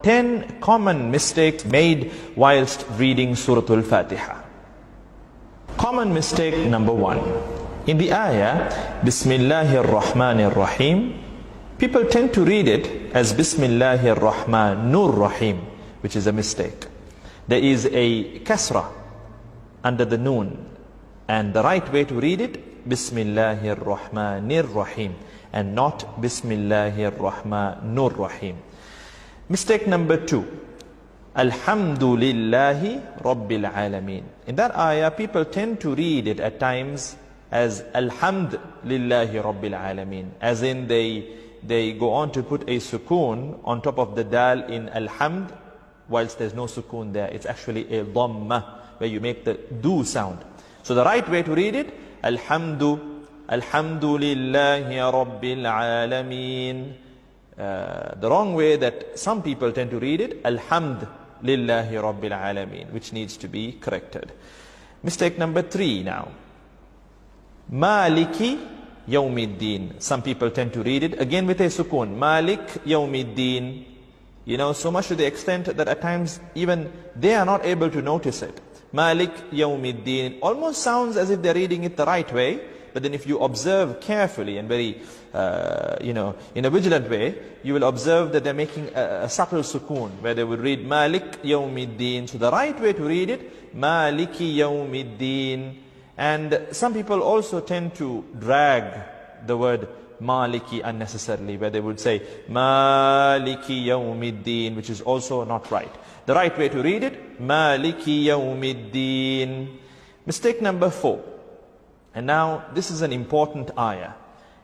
10 common mistakes made whilst reading Surah Al-Fatiha. Common mistake number 1. In the ayah, Bismillahir Rahmanir Rahim, people tend to read it as Bismillahir Rahmanur Rahim, which is a mistake. There is a kasra under the noon, and the right way to read it, Bismillahir Rahmanir Rahim, and not Bismillahir Rahmanur Rahim. Mistake number 2, Alhamdulillahi Rabbil Alameen. In that ayah, people tend to read it at times as Alhamdulillahi Rabbil Alameen, as in they go on to put a sukoon on top of the dal in Alhamd, whilst there's no sukoon there. It's actually a dhamma, where you make the do sound. So the right way to read it, Alhamdulillahi Rabbil Alameen. The wrong way that some people tend to read it, Alhamdulillahi Rabbil Alameen, which needs to be corrected. Mistake number 3 now. Maliki Yawmiddin. Some people tend to read it again with a sukoon. Malik Yawmiddin. You know, so much to the extent that at times even they are not able to notice it. Malik Yawmiddin. Almost sounds as if they're reading it the right way. But then if you observe carefully and very, in a vigilant way, you will observe that they're making a subtle sukoon, where they would read Malik Yawmiddin. So the right way to read it, Maliki Yawmiddin. And some people also tend to drag the word Maliki unnecessarily, where they would say Maliki Yawmiddin, which is also not right. The right way to read it, Maliki Yawmiddin. Mistake number 4. And now this is an important ayah,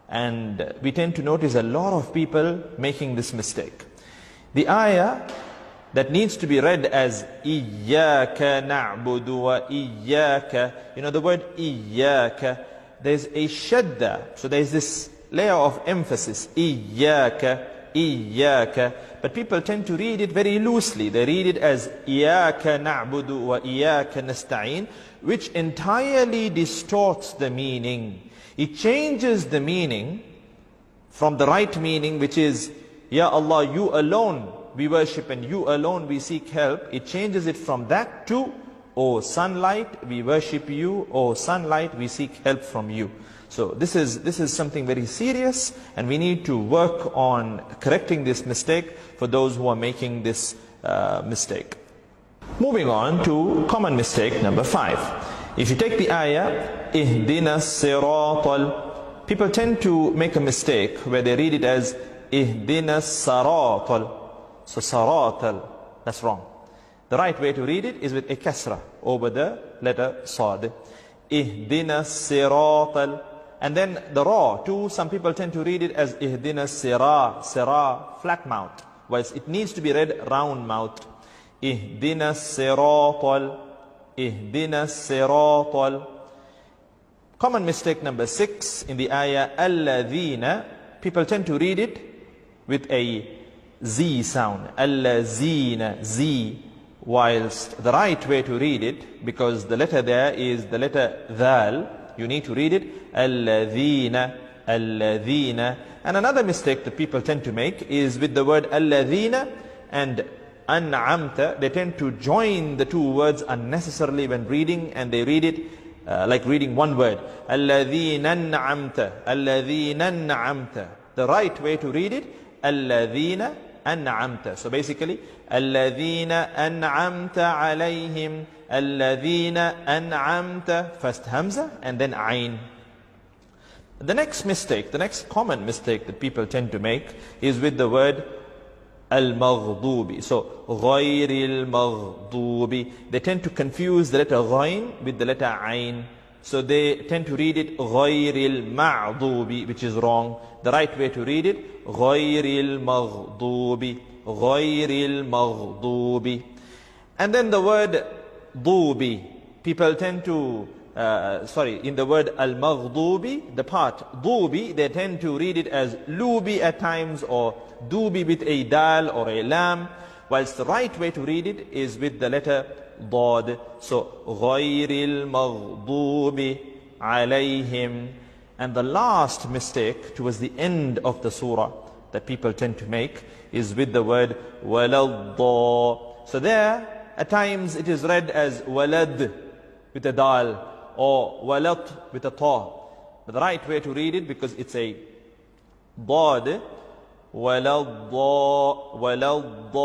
and we tend to notice a lot of people making this mistake. The ayah that needs to be read as Iyyaka na'budu wa iyyaka, the word Iyyaka, there's a shadda, so there's this layer of emphasis, Iyyaka, Iyyaka, but people tend to read it very loosely. They read it as Iyyaka na'budu wa iyyaka nasta'in, which entirely distorts the meaning. It changes the meaning from the right meaning, which is, Ya Allah, you alone we worship and you alone we seek help. It changes it from that to, O sunlight, we worship you, O sunlight, we seek help from you. So this is something very serious, and we need to work on correcting this mistake for those who are making this mistake. Moving on to common mistake number 5. If you take the ayah, Ihdina siratal, people tend to make a mistake where they read it as Ihdina saratal. So saratal, that's wrong. The right way to read it is with a kasra over the letter sad. Ihdina siratal. And then the ra too, some people tend to read it as Ihdina sira, flat mouth, whilst it needs to be read round mouth. Ihdina siratal, Ihdina siratal. Common mistake number 6 in the ayah, Alladhina, people tend to read it with a Z sound, Allazina, Z, whilst the right way to read it, because the letter there is the letter Dhal, you need to read it Alladhina, Alladhina. And another mistake that people tend to make is with the word Alladhina and An'amta. They tend to join the two words unnecessarily when reading, and they read it like reading one word, Alladhina An'amta, Alladhina An'amta. The right way to read it, Alladhina An'amta. So basically, Alladhina An'amta alayhim, Alladhina An'amta, first Hamza and then Ain. The next mistake, the next common mistake that people tend to make is with the word Al-Maghdubi. So, Ghayril Maghdubi. They tend to confuse the letter Ghayn with the letter Ain. So they tend to read it Ghayril Ma'dubi, which is wrong. The right way to read it, Ghayril Maghdubi, Ghayril Maghdubi. And then the word Dubi, people tend to, in the word Al-Maghdubi, the part Dubi, they tend to read it as Lubi at times, or Dubi with a dal or a lam, whilst the right way to read it is with the letter Dad. So, Ghayril Maghdubi alayhim. And the last mistake towards the end of the surah, that people tend to make is with the word waladda. So there, at times it is read as walad with a dal or walat with a ta. But the right way to read it, because it's a dad, waladda, waladda.